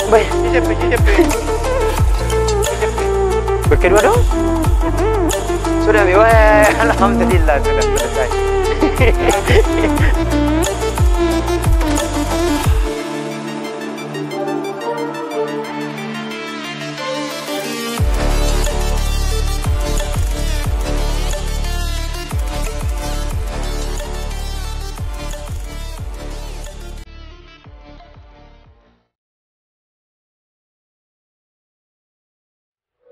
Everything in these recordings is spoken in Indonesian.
Baik, CCP. Berkedua dong? Sudah, Mi. Wah, alhamdulillah sudah selesai.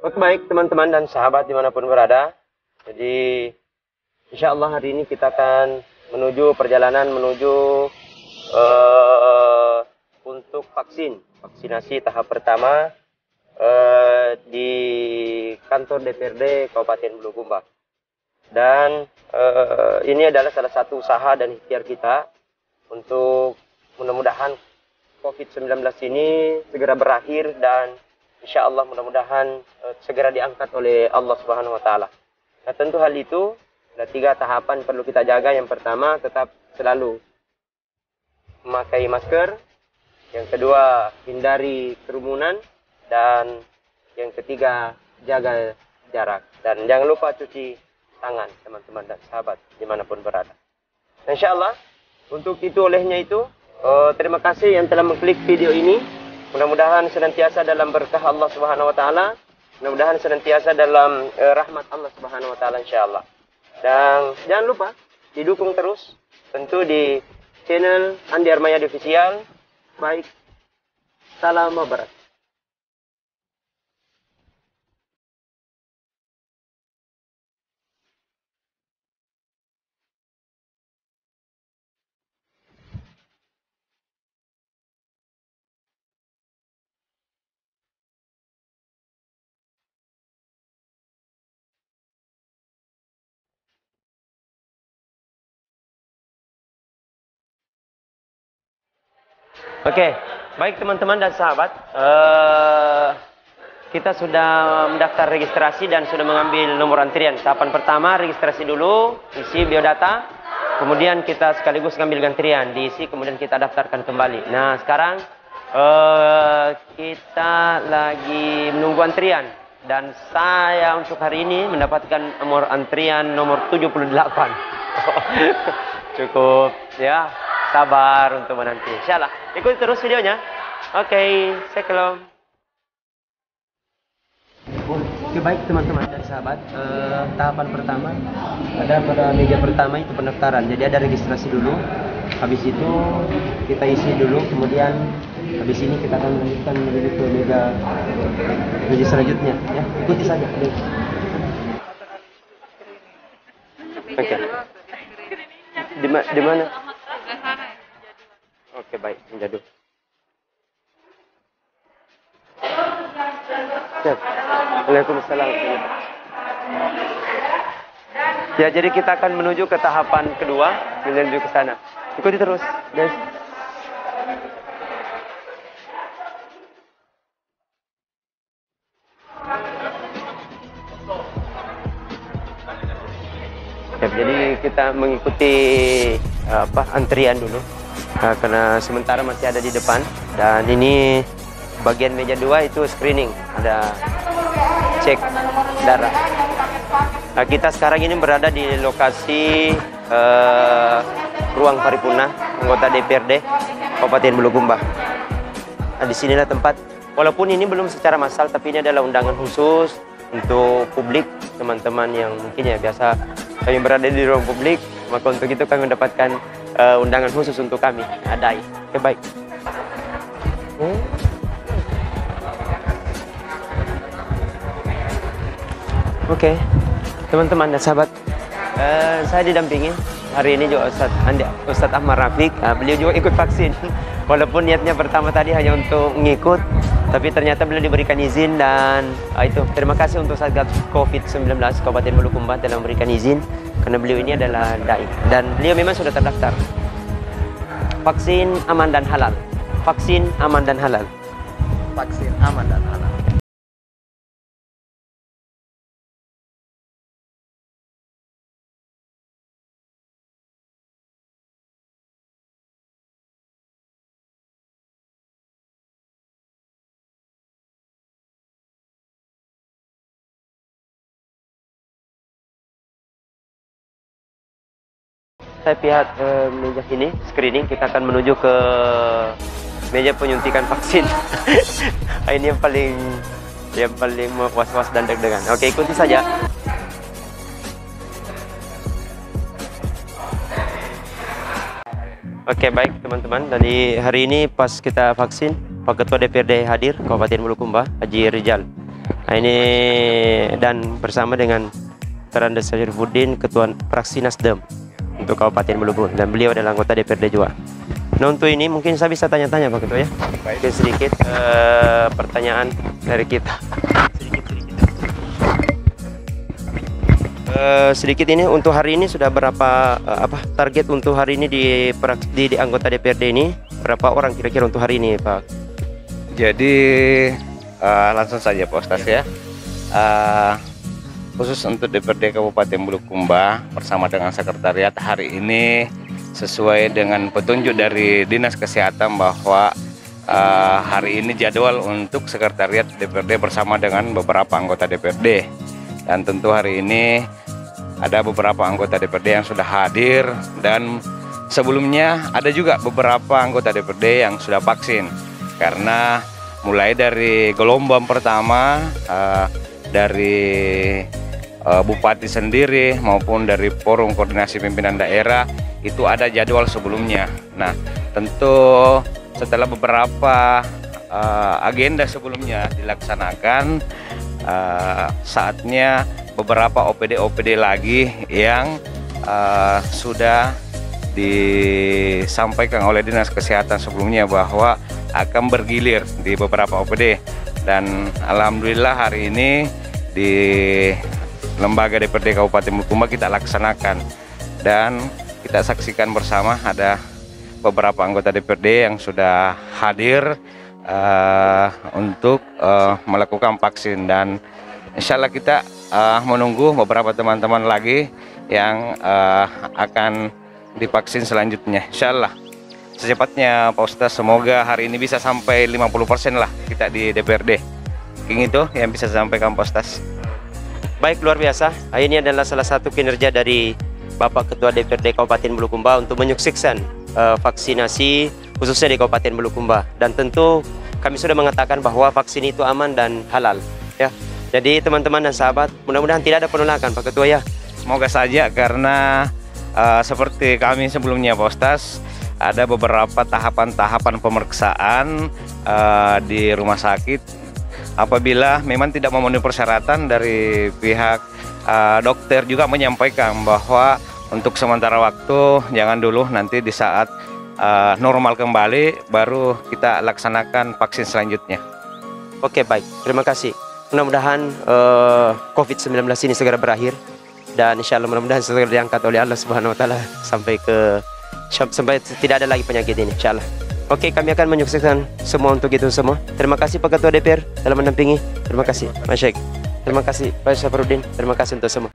Oke, baik teman-teman dan sahabat dimanapun berada. Jadi, insya Allah hari ini kita akan menuju perjalanan menuju untuk vaksinasi tahap pertama di kantor DPRD Kabupaten Bulukumba. Dan ini adalah salah satu usaha dan ikhtiar kita untuk mudah-mudahan COVID-19 ini segera berakhir dan insya Allah mudah-mudahan segera diangkat oleh Allah Subhanahu Wa Taala. Nah, tentu hal itu ada 3 tahapan perlu kita jaga. Yang pertama, tetap selalu memakai masker. Yang kedua, hindari kerumunan. Dan yang ketiga, jaga jarak. Dan jangan lupa cuci tangan, teman-teman dan sahabat dimanapun berada. Nah, insya Allah, untuk itu olehnya itu, terima kasih yang telah mengklik video ini. Mudah-mudahan senantiasa dalam berkah Allah Subhanahu Wa Taala. Mudah-mudahan senantiasa dalam rahmat Allah Subhanahu Wa Taala, insya Allah. Dan jangan lupa didukung terus tentu di channel Andi Armayadi Official. Baik, salam Barat. Oke, baik teman-teman dan sahabat, kita sudah mendaftar registrasi dan sudah mengambil nomor antrian. Tahapan pertama registrasi dulu, isi biodata, kemudian kita sekaligus mengambil antrian, diisi kemudian kita daftarkan kembali. Nah sekarang kita lagi menunggu antrian dan saya untuk hari ini mendapatkan nomor antrian nomor 78. Cukup ya. Sabar untuk menanti. Insyaallah. Ikuti terus videonya. Oke, salam. Oke, baik teman-teman dan sahabat. Tahapan pertama ada pada meja pertama itu pendaftaran. Jadi ada registrasi dulu. Habis itu kita isi dulu. Kemudian habis ini kita akan melanjutkan menuju ke meja selanjutnya. Ya, ikuti saja. Oke. Di mana? Oke, baik, menjadu. Waalaikumsalam. Ya, jadi kita akan menuju ke tahapan kedua, menuju ke sana. Ikuti terus, guys. Ya, jadi kita mengikuti antrian dulu. Karena sementara masih ada di depan. Dan ini bagian meja 2 itu screening, ada cek darah. Nah, kita sekarang ini berada di lokasi ruang paripurna anggota DPRD Kabupaten Bulukumba. Nah, di sinilah tempat, walaupun ini belum secara massal, tapi ini adalah undangan khusus untuk publik, teman-teman yang mungkin ya biasa kami berada di ruang publik, maka untuk itu kami mendapatkan undangan khusus untuk kami. Adai. Oke, baik. Oke, teman-teman dan sahabat, saya didampingi hari ini juga Ustadz Ahmad Rafiq. Beliau juga ikut vaksin. Walaupun niatnya pertama tadi hanya untuk mengikut, tapi ternyata beliau diberikan izin. Dan itu terima kasih untuk Satgas COVID-19 Kabupaten Bulukumba telah memberikan izin, karena beliau ini adalah dai dan beliau memang sudah terdaftar. Vaksin aman dan halal. Vaksin aman dan halal. Vaksin aman dan halal. selesai pihak meja ini screening, kita akan menuju ke meja penyuntikan vaksin. Ini yang paling was-was dan deg-degan. Oke, ikuti saja. Oke, baik teman-teman. Dari hari ini pas kita vaksin, Pak Ketua DPRD hadir, Kabupaten Bulukumba, Haji Rizal. Nah, ini dan bersama dengan Terandes Syarifuddin, Ketua Fraksi Nasdem untuk Kabupaten Bulukumba, dan beliau adalah anggota DPRD juga. Nah, untuk ini mungkin saya bisa tanya-tanya Pak Ketua ya. Mungkin sedikit pertanyaan dari kita. Sedikit ini untuk hari ini sudah berapa target untuk hari ini di anggota DPRD ini berapa orang kira-kira untuk hari ini Pak? Jadi langsung saja Pak Ustaz ya. Khusus untuk DPRD Kabupaten Bulukumba bersama dengan sekretariat hari ini sesuai dengan petunjuk dari Dinas Kesehatan bahwa hari ini jadwal untuk sekretariat DPRD bersama dengan beberapa anggota DPRD, dan tentu hari ini ada beberapa anggota DPRD yang sudah hadir, dan sebelumnya ada juga beberapa anggota DPRD yang sudah vaksin, karena mulai dari gelombang pertama dari Bupati sendiri maupun dari Forum Koordinasi Pimpinan Daerah itu ada jadwal sebelumnya. Nah, tentu setelah beberapa agenda sebelumnya dilaksanakan, saatnya beberapa OPD lagi yang sudah disampaikan oleh Dinas Kesehatan sebelumnya bahwa akan bergilir di beberapa OPD, dan alhamdulillah hari ini di lembaga DPRD Kabupaten Bulukumba kita laksanakan, dan kita saksikan bersama ada beberapa anggota DPRD yang sudah hadir untuk melakukan vaksin, dan insya Allah kita menunggu beberapa teman-teman lagi yang akan divaksin selanjutnya. Insya Allah secepatnya Pak Ustaz, semoga hari ini bisa sampai 50% lah kita di DPRD. Ini itu yang bisa saya sampaikan Pak Ustaz. Baik, luar biasa. Ini adalah salah satu kinerja dari Bapak Ketua DPRD Kabupaten Bulukumba untuk menyukseskan vaksinasi khususnya di Kabupaten Bulukumba, dan tentu kami sudah mengatakan bahwa vaksin itu aman dan halal ya. Jadi teman-teman dan sahabat, mudah-mudahan tidak ada penolakan Pak Ketua ya. Semoga saja, karena seperti kami sebelumnya Pak Ustaz, ada beberapa tahapan-tahapan pemeriksaan di rumah sakit. Apabila memang tidak memenuhi persyaratan, dari pihak dokter juga menyampaikan bahwa untuk sementara waktu jangan dulu, nanti di saat normal kembali baru kita laksanakan vaksin selanjutnya. Oke, baik, terima kasih. Mudah-mudahan COVID-19 ini segera berakhir, dan insya Allah mudah-mudahan segera diangkat oleh Allah Subhanahu Wa Taala sampai tidak ada lagi penyakit ini, insya Allah. Oke, kami akan menyukseskan semua untuk itu semua. Terima kasih Pak Ketua DPR dalam mendampingi. Terima kasih Mas Syekh. Terima kasih Pak Syafruddin. Terima kasih untuk semua.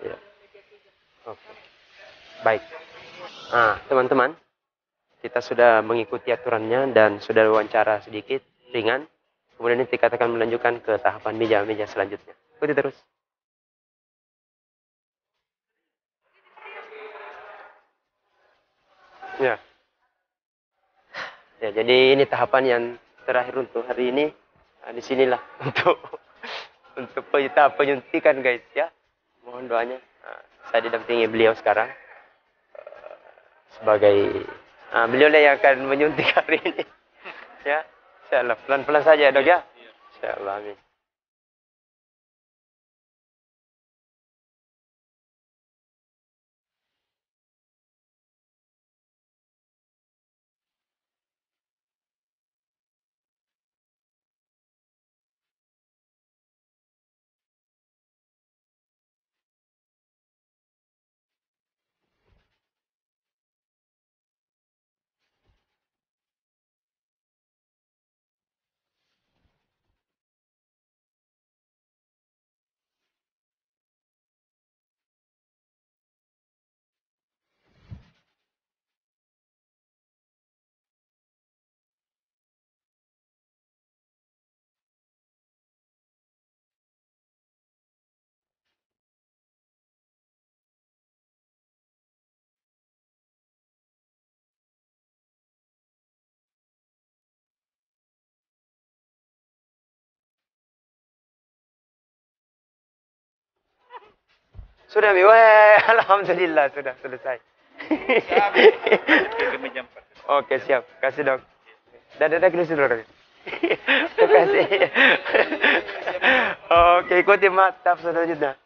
Ya. Oke. Baik. Nah, teman-teman, kita sudah mengikuti aturannya dan sudah wawancara sedikit ringan. Kemudian ini kita akan melanjutkan ke tahapan meja-meja selanjutnya. Ikuti terus. Ya. Ya, jadi ini tahapan yang terakhir untuk hari ini. Nah, disinilah untuk tahap penyuntikan guys ya. Mohon doanya. Nah, saya didampingi beliau sekarang sebagai beliau yang akan menyuntik hari ini. Ya, insyaallah pelan-pelan saja Dok ya. Insyaallah, amin. Sudah, Mi. Wah, alhamdulillah sudah selesai. Oke, siap. Kasih, Dok. Dadah dulu, Dok. Terima kasih. Oke, ikuti matap selanjutnya.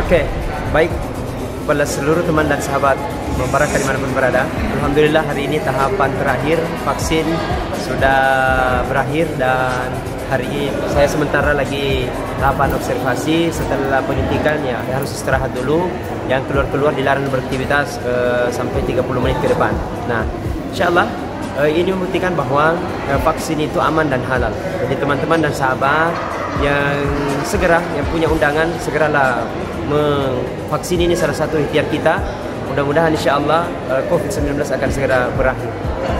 Oke, baik kepada seluruh teman dan sahabat Mubarak dimanapun berada. Alhamdulillah hari ini tahapan terakhir vaksin sudah berakhir dan hari ini saya sementara lagi tahapan observasi. Setelah penyuntikan ya harus istirahat dulu. Yang keluar dilarang beraktivitas sampai 30 menit ke depan. Nah, insyaallah ini membuktikan bahwa vaksin itu aman dan halal. Jadi teman-teman dan sahabat yang segera yang punya undangan segeralah vaksin. Ini salah satu ikhtiar kita. Mudah-mudahan insyaallah COVID-19 akan segera berakhir.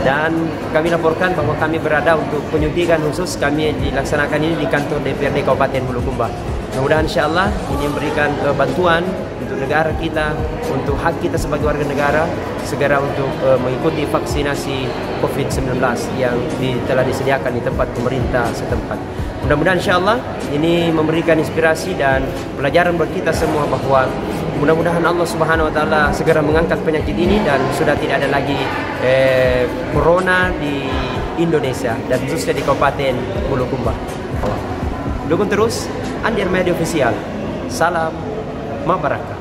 Dan kami laporkan bahwa kami berada untuk penyuntikan khusus kami dilaksanakan ini di kantor DPRD Kabupaten Bulukumba. Mudah-mudahan insyaallah ini memberikan bantuan untuk negara kita, untuk hak kita sebagai warga negara segera untuk mengikuti vaksinasi COVID-19 yang telah disediakan di tempat pemerintah setempat. Mudah-mudahan insyaallah ini memberikan inspirasi dan pelajaran buat kita semua bahwa mudah-mudahan Allah Subhanahu wa taala segera mengangkat penyakit ini dan sudah tidak ada lagi corona di Indonesia dan khususnya di Kabupaten Bulukumba. Dukung terus Andir Media Official. Salam Mabaraka.